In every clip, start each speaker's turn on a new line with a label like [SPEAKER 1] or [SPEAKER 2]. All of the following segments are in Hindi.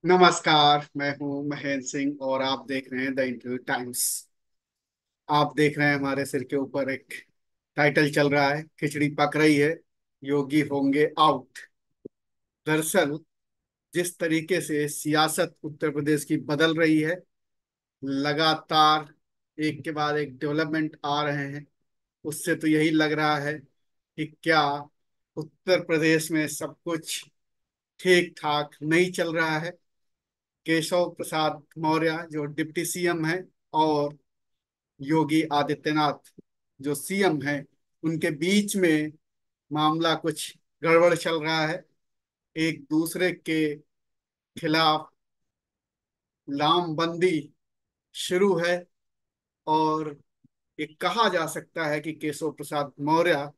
[SPEAKER 1] नमस्कार। मैं हूं महेंद्र सिंह और आप देख रहे हैं द इंटरव्यू टाइम्स। आप देख रहे हैं हमारे सिर के ऊपर एक टाइटल चल रहा है, खिचड़ी पक रही है, योगी होंगे आउट। दरअसल जिस तरीके से सियासत उत्तर प्रदेश की बदल रही है, लगातार एक के बाद एक डेवलपमेंट आ रहे हैं, उससे तो यही लग रहा है कि क्या उत्तर प्रदेश में सब कुछ ठीक ठाक नहीं चल रहा है। केशव प्रसाद मौर्य जो डिप्टी सीएम है और योगी आदित्यनाथ जो सीएम है, उनके बीच में मामला कुछ गड़बड़ चल रहा है। एक दूसरे के खिलाफ लामबंदी शुरू है और ये कहा जा सकता है कि केशव प्रसाद मौर्य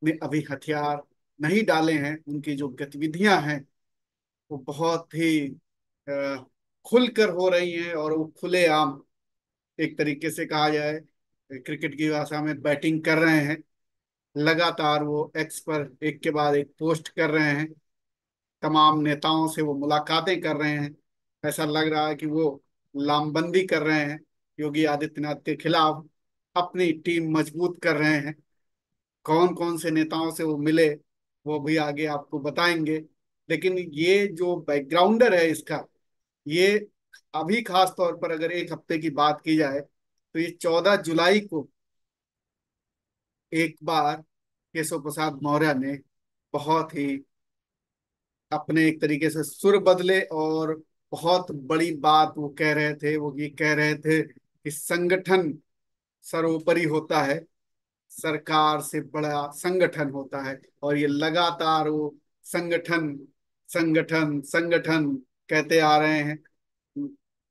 [SPEAKER 1] ने अभी हथियार नहीं डाले हैं। उनकी जो गतिविधियां हैं वो बहुत ही अ, खुलकर हो रही हैं और वो खुलेआम, एक तरीके से कहा जाए क्रिकेट की भाषा में, बैटिंग कर रहे हैं। लगातार वो एक्स पर एक के बाद एक पोस्ट कर रहे हैं, तमाम नेताओं से वो मुलाकातें कर रहे हैं। ऐसा लग रहा है कि वो लामबंदी कर रहे हैं, योगी आदित्यनाथ के खिलाफ अपनी टीम मजबूत कर रहे हैं। कौन कौन से नेताओं से वो मिले वो भी आगे आपको बताएंगे। लेकिन ये जो बैकग्राउंडर है इसका, ये अभी खास तौर पर अगर एक हफ्ते की बात की जाए तो ये 14 जुलाई को एक बार केशव प्रसाद मौर्य ने बहुत ही अपने एक तरीके से सुर बदले और बहुत बड़ी बात वो कह रहे थे। वो ये कह रहे थे कि संगठन सर्वोपरि होता है, सरकार से बड़ा संगठन होता है। और ये लगातार वो संगठन संगठन संगठन कहते आ रहे हैं।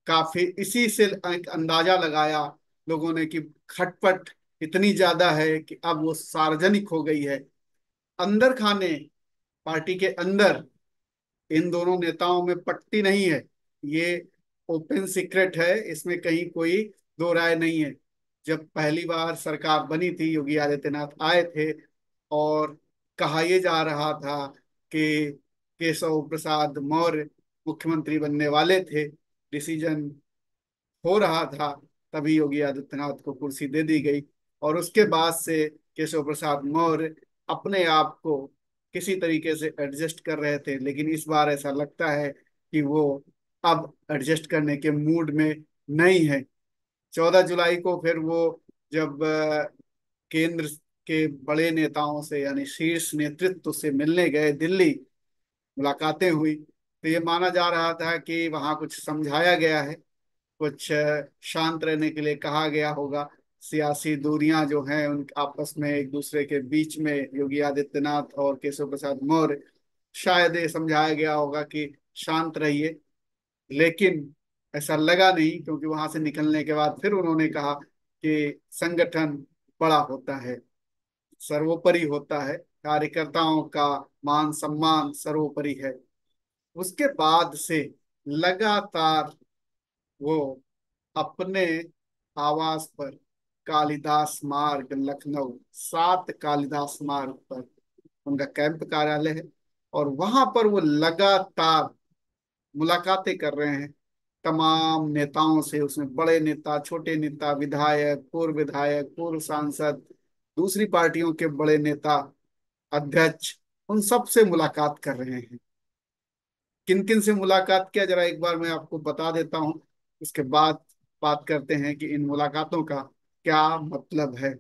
[SPEAKER 1] काफी इसी से एक अंदाजा लगाया लोगों ने कि खटपट इतनी ज्यादा है कि अब वो सार्वजनिक हो गई है। अंदर खाने पार्टी के अंदर इन दोनों नेताओं में पट्टी नहीं है, ये ओपन सीक्रेट है, इसमें कहीं कोई दो राय नहीं है। जब पहली बार सरकार बनी थी, योगी आदित्यनाथ आए थे और कहा यह जा रहा था कि केशव प्रसाद मौर्य मुख्यमंत्री बनने वाले थे, डिसीजन हो रहा था, तभी योगी आदित्यनाथ को कुर्सी दे दी गई। और उसके बाद से केशव प्रसाद मौर्य अपने आप को किसी तरीके से एडजस्ट कर रहे थे, लेकिन इस बार ऐसा लगता है कि वो अब एडजस्ट करने के मूड में नहीं है। 14 जुलाई को फिर वो जब केंद्र के बड़े नेताओं से यानी शीर्ष नेतृत्व से मिलने गए दिल्ली, मुलाकातें हुई, तो ये माना जा रहा था कि वहां कुछ समझाया गया है, कुछ शांत रहने के लिए कहा गया होगा। सियासी दूरियां जो हैं उन आपस में एक दूसरे के बीच में, योगी आदित्यनाथ और केशव प्रसाद मौर्य, शायद ये समझाया गया होगा कि शांत रहिए। लेकिन ऐसा लगा नहीं, क्योंकि वहां से निकलने के बाद फिर उन्होंने कहा कि संगठन बड़ा होता है, सर्वोपरि होता है, कार्यकर्ताओं का मान सम्मान सर्वोपरि है। उसके बाद से लगातार वो अपने आवास पर, कालिदास मार्ग लखनऊ, 7 कालिदास मार्ग पर उनका कैंप कार्यालय है, और वहां पर वो लगातार मुलाकातें कर रहे हैं तमाम नेताओं से। उसमें बड़े नेता, छोटे नेता, विधायक, पूर्व सांसद, दूसरी पार्टियों के बड़े नेता, अध्यक्ष, उन सब से मुलाकात कर रहे हैं। किन किन से मुलाकात किया, जरा एक बार मैं आपको बता देता हूं, उसके बाद बात करते हैं कि इन मुलाकातों का क्या मतलब है।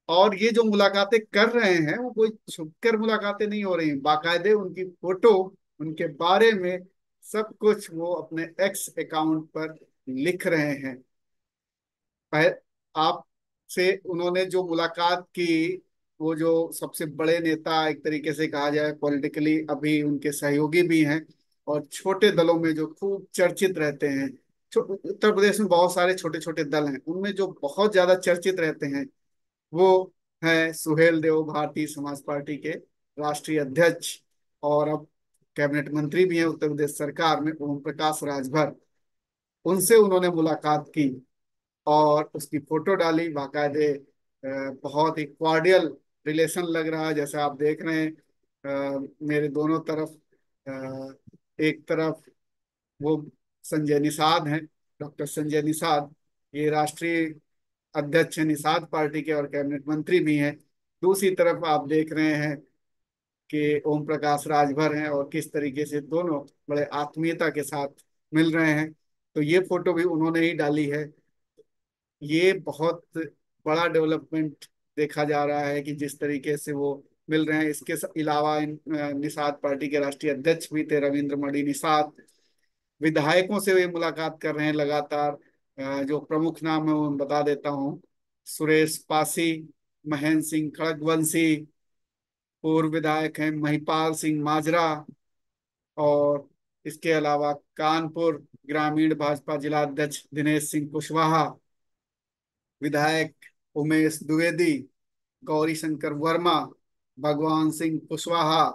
[SPEAKER 1] और ये जो मुलाकातें कर रहे हैं वो कोई छुपकर मुलाकातें नहीं हो रही, बाकायदे उनकी फोटो, उनके बारे में सब कुछ वो अपने एक्स अकाउंट पर लिख रहे हैं। आप से उन्होंने जो मुलाकात की, वो जो सबसे बड़े नेता, एक तरीके से कहा जाए पॉलिटिकली अभी उनके सहयोगी भी हैं, और छोटे दलों में जो खूब चर्चित रहते हैं, उत्तर प्रदेश में बहुत सारे छोटे छोटे दल हैं, उनमें जो बहुत ज्यादा चर्चित रहते हैं वो है सुहेल देव, भारतीय समाज पार्टी के राष्ट्रीय अध्यक्ष, और अब कैबिनेट मंत्री भी हैं उत्तर प्रदेश सरकार में, ओम प्रकाश राजभर। उनसे उन्होंने मुलाकात की और उसकी फोटो डाली बाकायदे। बहुत ही कॉर्डियल रिलेशन लग रहा है, जैसे आप देख रहे हैं। मेरे दोनों तरफ, एक तरफ वो संजय निषाद हैं, डॉक्टर संजय निषाद। ये राष्ट्रीय अध्यक्ष हैं निषाद पार्टी के और कैबिनेट मंत्री भी हैं। दूसरी तरफ आप देख रहे हैं कि ओम प्रकाश राजभर हैं, और किस तरीके से दोनों बड़े आत्मीयता के साथ मिल रहे हैं। तो ये फोटो भी उन्होंने ही डाली है। ये बहुत बड़ा डेवलपमेंट देखा जा रहा है कि जिस तरीके से वो मिल रहे हैं। इसके अलावा निषाद पार्टी के राष्ट्रीय अध्यक्ष भी थे रविंद्र मणि निषाद। विधायकों से वे मुलाकात कर रहे हैं लगातार। जो प्रमुख नाम है वो मैं बता देता हूँ। सुरेश पासी, महेंद्र सिंह खड़गवंशी, पूर्व विधायक हैं महिपाल सिंह माजरा, और इसके अलावा कानपुर ग्रामीण भाजपा जिला अध्यक्ष दिनेश सिंह कुशवाहा, विधायक उमेश द्विवेदी, गौरी शंकर वर्मा, भगवान सिंह कुशवाहा,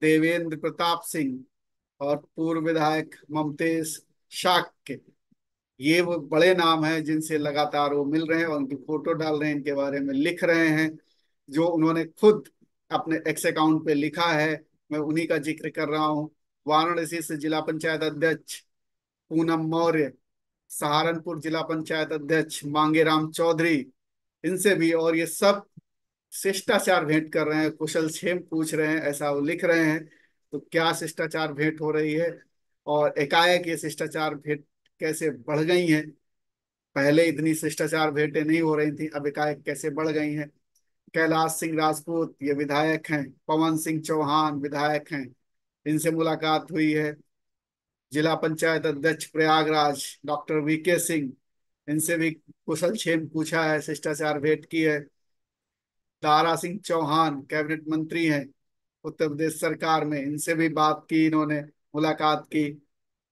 [SPEAKER 1] देवेंद्र प्रताप सिंह, और पूर्व विधायक ममतेज शाक्य। ये वो बड़े नाम हैं जिनसे लगातार वो मिल रहे हैं और उनकी फोटो डाल रहे हैं, इनके बारे में लिख रहे हैं। जो उन्होंने खुद अपने एक्स अकाउंट पे लिखा है, मैं उन्हीं का जिक्र कर रहा हूँ। वाराणसी से जिला पंचायत अध्यक्ष पूनम मौर्य, सहारनपुर जिला पंचायत अध्यक्ष मांगेराम चौधरी, इनसे भी। और ये सब शिष्टाचार भेंट कर रहे हैं, कुशल क्षेम पूछ रहे हैं, ऐसा वो लिख रहे हैं। तो क्या शिष्टाचार भेंट हो रही है, और एकाएक ये शिष्टाचार भेंट कैसे बढ़ गई हैं। पहले इतनी शिष्टाचार भेंटें नहीं हो रही थी, अब एकाएक कैसे बढ़ गई हैं। कैलाश सिंह राजपूत ये विधायक हैं, पवन सिंह चौहान विधायक हैं, इनसे मुलाकात हुई है। जिला पंचायत अध्यक्ष प्रयागराज डॉक्टर वीके सिंह, इनसे भी कुशल क्षेम पूछा है, शिष्टाचार भेंट की है। दारा सिंह चौहान कैबिनेट मंत्री हैं उत्तर प्रदेश सरकार में, इनसे भी बात की इन्होंने, मुलाकात की।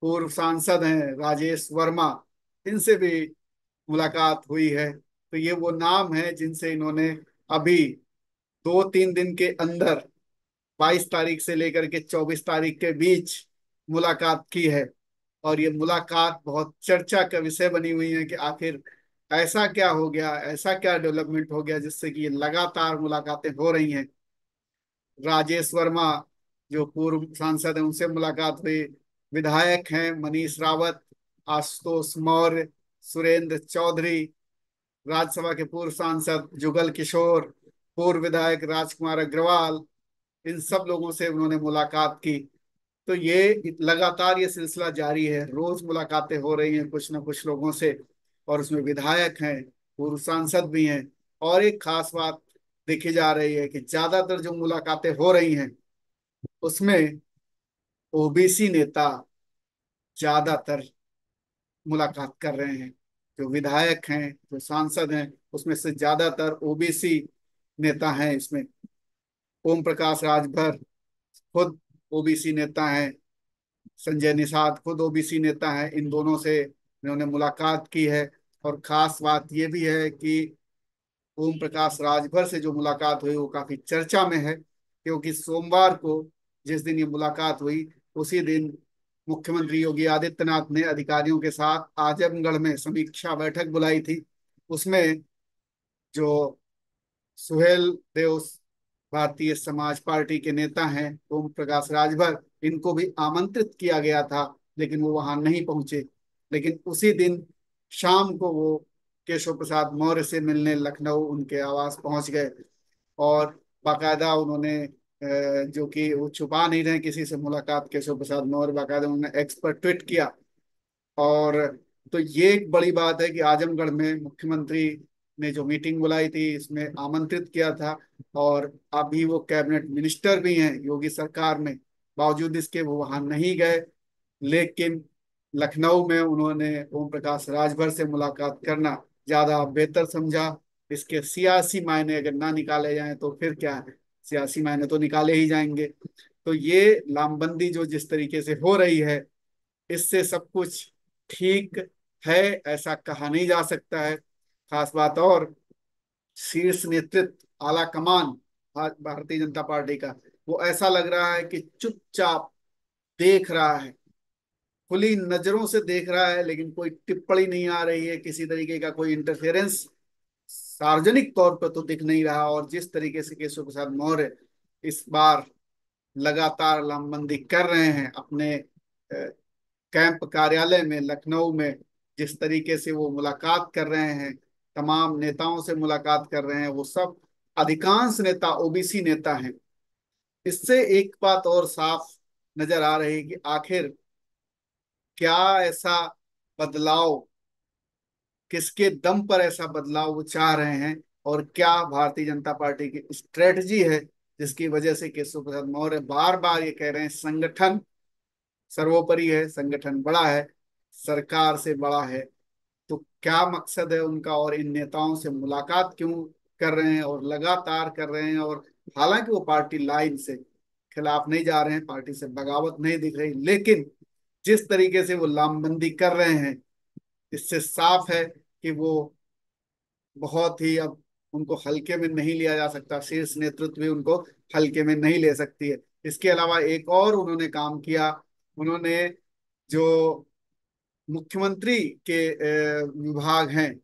[SPEAKER 1] पूर्व सांसद हैं राजेश वर्मा, इनसे भी मुलाकात हुई है। तो ये वो नाम है जिनसे इन्होंने अभी 2-3 दिन के अंदर 22 तारीख से लेकर के 24 तारीख के बीच मुलाकात की है। और ये मुलाकात बहुत चर्चा का विषय बनी हुई है कि आखिर ऐसा क्या हो गया, ऐसा क्या डेवलपमेंट हो गया जिससे कि ये लगातार मुलाकातें हो रही हैं। राजेश वर्मा जो पूर्व सांसद हैं उनसे मुलाकात हुई। विधायक हैं मनीष रावत, आशुतोष मौर्य, सुरेंद्र चौधरी, राज्यसभा के पूर्व सांसद जुगल किशोर, पूर्व विधायक राजकुमार अग्रवाल, इन सब लोगों से उन्होंने मुलाकात की। तो ये लगातार ये सिलसिला जारी है, रोज मुलाकातें हो रही हैं कुछ ना कुछ लोगों से। और उसमें विधायक हैं, पूर्व सांसद भी हैं। और एक खास बात देखी जा रही है कि ज्यादातर जो मुलाकातें हो रही हैं उसमें ओबीसी नेता ज्यादातर मुलाकात कर रहे हैं। जो विधायक हैं, जो सांसद हैं, उसमें से ज्यादातर ओबीसी नेता हैं इसमें। ओम प्रकाश राजभर खुद ओबीसी नेता हैं, संजय निषाद खुद ओबीसी नेता हैं। इन दोनों से इन्होंने मुलाकात की है। और खास बात ये भी है कि ओम प्रकाश राजभर से जो मुलाकात हुई वो काफी चर्चा में है, क्योंकि सोमवार को जिस दिन ये मुलाकात हुई उसी दिन मुख्यमंत्री योगी आदित्यनाथ ने अधिकारियों के साथ आजमगढ़ में समीक्षा बैठक बुलाई थी। उसमें जो सुहेल देव भारतीय समाज पार्टी के नेता हैं ओम प्रकाश राजभर, इनको भी आमंत्रित किया गया था, लेकिन वो वहां नहीं पहुंचे। लेकिन उसी दिन शाम को वो केशव प्रसाद मौर्य से मिलने लखनऊ उनके आवास पहुंच गए। और बाकायदा उन्होंने जो कि वो छुपा नहीं रहे किसी से मुलाकात, केशव प्रसाद मौर्य बाकायदा उन्होंने एक्स पर ट्वीट किया। और तो ये एक बड़ी बात है कि आजमगढ़ में मुख्यमंत्री ने जो मीटिंग बुलाई थी इसमें आमंत्रित किया था। और अभी वो कैबिनेट मिनिस्टर भी हैं योगी सरकार में, बावजूद इसके वो वहां नहीं गए। लेकिन लखनऊ में उन्होंने ओम प्रकाश राजभर से मुलाकात करना ज्यादा बेहतर समझा। इसके सियासी मायने अगर ना निकाले जाएं तो फिर क्या है, सियासी मायने तो निकाले ही जाएंगे। तो ये लामबंदी जो जिस तरीके से हो रही है, इससे सब कुछ ठीक है ऐसा कहा नहीं जा सकता है। खास बात, और शीर्ष नेतृत्व आला कमान भारतीय जनता पार्टी का, वो ऐसा लग रहा है कि चुपचाप देख रहा है, खुली नजरों से देख रहा है, लेकिन कोई टिप्पणी नहीं आ रही है, किसी तरीके का कोई इंटरफेरेंस सार्वजनिक तौर पर तो दिख नहीं रहा। और जिस तरीके से केशव प्रसाद मौर्य इस बार लगातार लामबंदी कर रहे हैं अपने कैंप कार्यालय में लखनऊ में जिस तरीके से वो मुलाकात कर रहे हैं, तमाम नेताओं से मुलाकात कर रहे हैं, वो सब अधिकांश नेता ओबीसी नेता हैं। इससे एक बात और साफ नजर आ रही है कि आखिर क्या ऐसा बदलाव, किसके दम पर ऐसा बदलाव वो चाह रहे हैं, और क्या भारतीय जनता पार्टी की स्ट्रेटजी है जिसकी वजह से केशव प्रसाद मौर्य बार बार ये कह रहे हैं संगठन सर्वोपरि है, संगठन बड़ा है, सरकार से बड़ा है। तो क्या मकसद है उनका, और इन नेताओं से मुलाकात क्यों कर रहे हैं और लगातार कर रहे हैं? और हालांकि वो पार्टी लाइन से खिलाफ नहीं जा रहे हैं, पार्टी से बगावत नहीं दिख रही, लेकिन जिस तरीके से वो लामबंदी कर रहे हैं, इससे साफ है कि वो बहुत ही अब उनको हल्के में नहीं लिया जा सकता, शीर्ष नेतृत्व भी उनको हल्के में नहीं ले सकती है। इसके अलावा एक और उन्होंने काम किया, उन्होंने जो मुख्यमंत्री के विभाग हैं,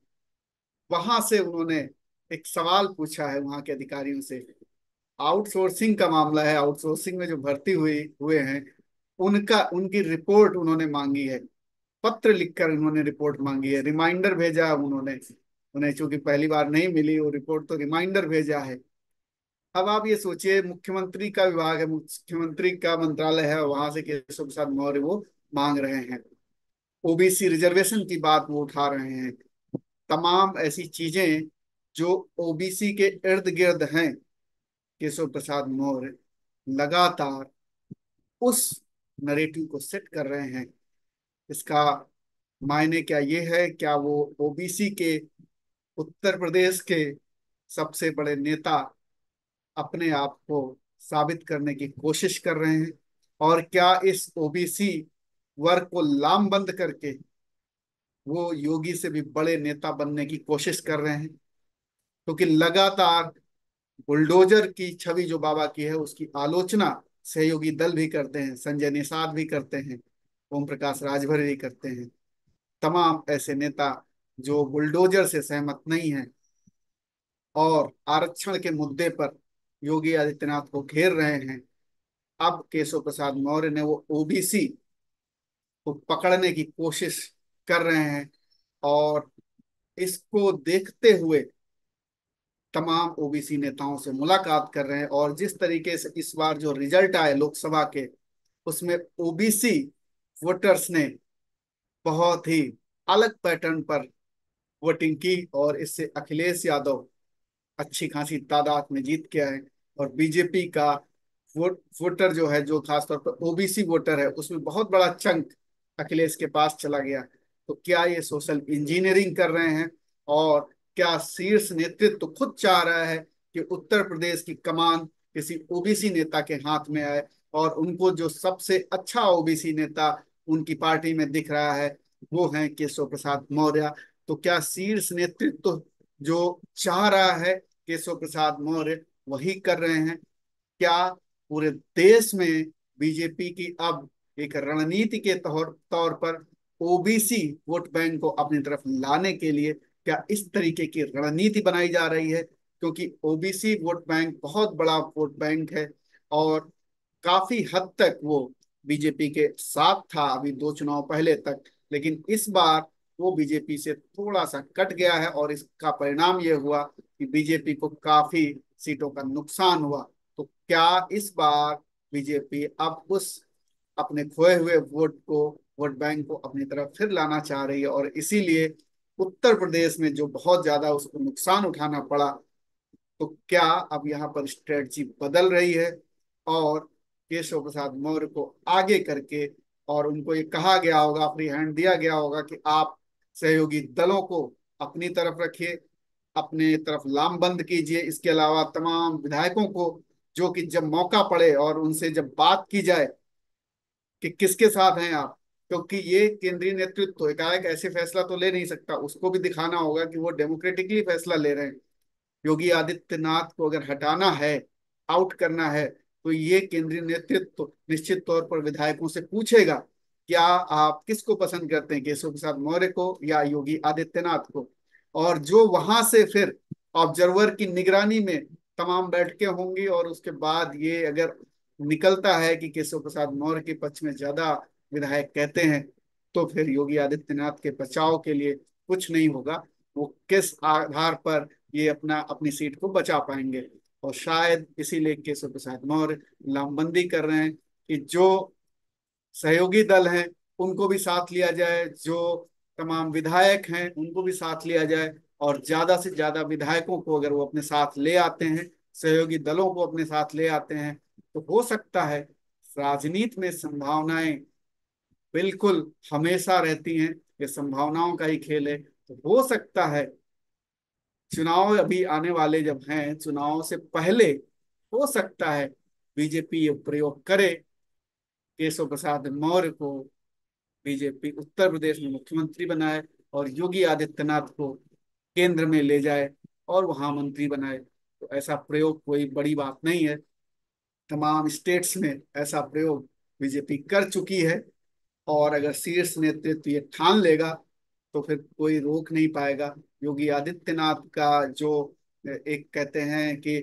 [SPEAKER 1] वहां से उन्होंने एक सवाल पूछा है वहां के अधिकारियों से। आउटसोर्सिंग का मामला है, आउटसोर्सिंग में जो भर्ती हुए हुए हैं, उनका उनकी रिपोर्ट उन्होंने मांगी है। पत्र लिखकर उन्होंने रिपोर्ट मांगी है, रिमाइंडर भेजा है उन्होंने उन्हें, चूंकि पहली बार नहीं मिली वो रिपोर्ट, तो रिमाइंडर भेजा है। अब आप ये सोचिए, मुख्यमंत्री का विभाग है, मुख्यमंत्री का मंत्रालय है, वहां से केशव प्रसाद मौर्य वो मांग रहे हैं। ओबीसी रिजर्वेशन की बात वो उठा रहे हैं। तमाम ऐसी चीजें जो ओबीसी के इर्द गिर्द हैं, केशव प्रसाद मौर्य लगातार उस नरेटिव को सेट कर रहे हैं। इसका मायने क्या ये है, क्या वो ओबीसी के, उत्तर प्रदेश के सबसे बड़े नेता अपने आप को साबित करने की कोशिश कर रहे हैं? और क्या इस ओबीसी वर्ग को लामबंद करके वो योगी से भी बड़े नेता बनने की कोशिश कर रहे हैं? क्योंकि लगातार बुलडोजर की छवि जो बाबा की है, उसकी आलोचना सहयोगी दल भी करते हैं, संजय निषाद भी करते हैं, ओम प्रकाश राजभर भी करते हैं। तमाम ऐसे नेता जो बुलडोजर से सहमत नहीं हैं और आरक्षण के मुद्दे पर योगी आदित्यनाथ को घेर रहे हैं, अब केशव प्रसाद मौर्य ने वो ओबीसी को पकड़ने की कोशिश कर रहे हैं। और इसको देखते हुए तमाम ओबीसी नेताओं से मुलाकात कर रहे हैं, और जिस तरीके से इस बार जो रिजल्ट आए लोकसभा के, उसमें ओबीसी वोटर्स ने बहुत ही अलग पैटर्न पर वोटिंग की, और इससे अखिलेश यादव अच्छी खासी तादाद में जीत के आए। और बीजेपी का वोटर जो है, जो खासतौर पर ओबीसी वोटर है, उसमें बहुत बड़ा चंक अखिलेश के पास चला गया। तो क्या ये सोशल इंजीनियरिंग कर रहे हैं, और क्या शीर्ष नेतृत्व तो खुद चाह रहा है कि उत्तर प्रदेश की कमान किसी ओबीसी नेता के हाथ में आए, और उनको जो सबसे अच्छा ओबीसी नेता उनकी पार्टी में दिख रहा है वो है केशव प्रसाद मौर्य? तो क्या शीर्ष नेतृत्व तो जो चाह रहा है केशव प्रसाद मौर्य वही कर रहे हैं? क्या पूरे देश में बीजेपी की अब एक रणनीति के तौर तौर पर ओबीसी वोट बैंक को अपनी तरफ लाने के लिए क्या इस तरीके की रणनीति बनाई जा रही है? क्योंकि ओबीसी वोट बैंक बहुत बड़ा वोट बैंक है, और काफी हद तक वो बीजेपी के साथ था अभी 2 चुनाव पहले तक, लेकिन इस बार वो बीजेपी से थोड़ा सा कट गया है, और इसका परिणाम ये हुआ कि बीजेपी को काफी सीटों का नुकसान हुआ। तो क्या इस बार बीजेपी अब उस अपने खोए हुए वोट बैंक को अपनी तरफ फिर लाना चाह रही है, और इसीलिए उत्तर प्रदेश में जो बहुत ज्यादा उसको नुकसान उठाना पड़ा, तो क्या अब यहाँ पर स्ट्रेटजी बदल रही है? और केशव प्रसाद मौर्य को आगे करके, और उनको ये कहा गया होगा, फ्री हैंड दिया गया होगा कि आप सहयोगी दलों को अपनी तरफ रखिए, अपने तरफ लामबंद कीजिए। इसके अलावा तमाम विधायकों को, जो कि जब मौका पड़े और उनसे जब बात की जाए कि किसके साथ हैं आप, क्योंकि ये केंद्रीय नेतृत्व तो एकाएक ऐसे फैसला तो ले नहीं सकता, उसको भी दिखाना होगा कि वो डेमोक्रेटिकली फैसला ले रहे हैं। योगी आदित्यनाथ को अगर हटाना है, आउट करना है, तो ये केंद्रीय नेतृत्व निश्चित तौर पर विधायकों से पूछेगा, क्या आप किसको पसंद करते हैं, केशव प्रसाद मौर्य को या योगी आदित्यनाथ को? और जो वहां से फिर ऑब्जर्वर की निगरानी में तमाम बैठकें होंगी, और उसके बाद ये अगर निकलता है कि केशव प्रसाद मौर्य के पक्ष में ज्यादा विधायक कहते हैं, तो फिर योगी आदित्यनाथ के बचाव के लिए कुछ नहीं होगा। वो किस आधार पर ये अपना अपनी सीट को बचा पाएंगे। और शायद इसीलिए केशव प्रसाद मौर्य लामबंदी कर रहे हैं कि जो सहयोगी दल हैं उनको भी साथ लिया जाए, जो तमाम विधायक हैं उनको भी साथ लिया जाए, और ज्यादा से ज्यादा विधायकों को अगर वो अपने साथ ले आते हैं, सहयोगी दलों को अपने साथ ले आते हैं, तो हो सकता है, राजनीति में संभावनाएं बिल्कुल हमेशा रहती हैं, ये संभावनाओं का ही खेल है। तो हो सकता है चुनाव अभी आने वाले जब हैं, चुनाव से पहले हो सकता है बीजेपी ये प्रयोग करे, केशव प्रसाद मौर्य को बीजेपी उत्तर प्रदेश में मुख्यमंत्री बनाए और योगी आदित्यनाथ को केंद्र में ले जाए और वहां मंत्री बनाए। तो ऐसा प्रयोग कोई बड़ी बात नहीं है, तमाम स्टेट्स में ऐसा प्रयोग बीजेपी कर चुकी है। और अगर शीर्ष नेतृत्व ये ठान लेगा तो फिर कोई रोक नहीं पाएगा। योगी आदित्यनाथ का जो एक कहते हैं कि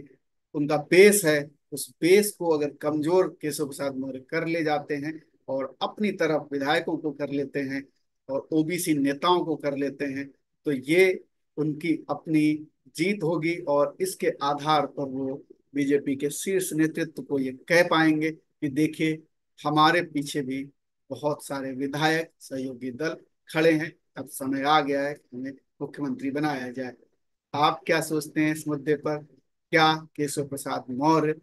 [SPEAKER 1] उनका बेस है, उस बेस को अगर कमजोर केशव प्रसाद मौर्य कर ले जाते हैं और अपनी तरफ विधायकों को कर लेते हैं और ओबीसी नेताओं को कर लेते हैं, तो ये उनकी अपनी जीत होगी। और इसके आधार पर वो बीजेपी के शीर्ष नेतृत्व को ये कह पाएंगे कि देखिए, हमारे पीछे भी बहुत सारे विधायक सहयोगी दल खड़े हैं, अब समय आ गया है कि हमें मुख्यमंत्री बनाया जाए। आप क्या सोचते हैं इस मुद्दे पर? क्या केशव प्रसाद मौर्य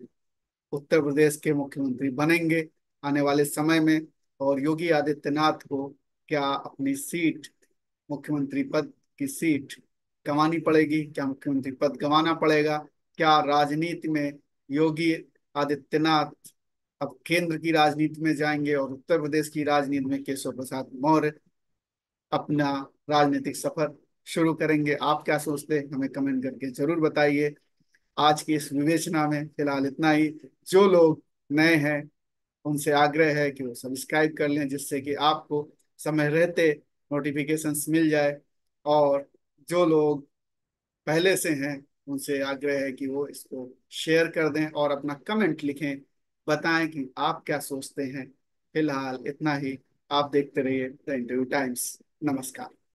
[SPEAKER 1] उत्तर प्रदेश के मुख्यमंत्री बनेंगे आने वाले समय में? और योगी आदित्यनाथ को क्या अपनी सीट, मुख्यमंत्री पद की सीट गंवानी पड़ेगी? क्या मुख्यमंत्री पद गंवाना पड़ेगा? क्या राजनीति में योगी आदित्यनाथ अब केंद्र की राजनीति में जाएंगे और उत्तर प्रदेश की राजनीति में केशव प्रसाद मौर्य अपना राजनीतिक सफर शुरू करेंगे? आप क्या सोचते हैं, हमें कमेंट करके जरूर बताइए। आज की इस विवेचना में फिलहाल इतना ही। जो लोग नए हैं उनसे आग्रह है कि वो सब्सक्राइब कर लें, जिससे कि आपको समय रहते नोटिफिकेशंस मिल जाए। और जो लोग पहले से हैं उनसे आग्रह है कि वो इसको शेयर कर दें और अपना कमेंट लिखें, बताएं कि आप क्या सोचते हैं। फिलहाल इतना ही। आप देखते रहिए द इंटरव्यू टाइम्स। नमस्कार।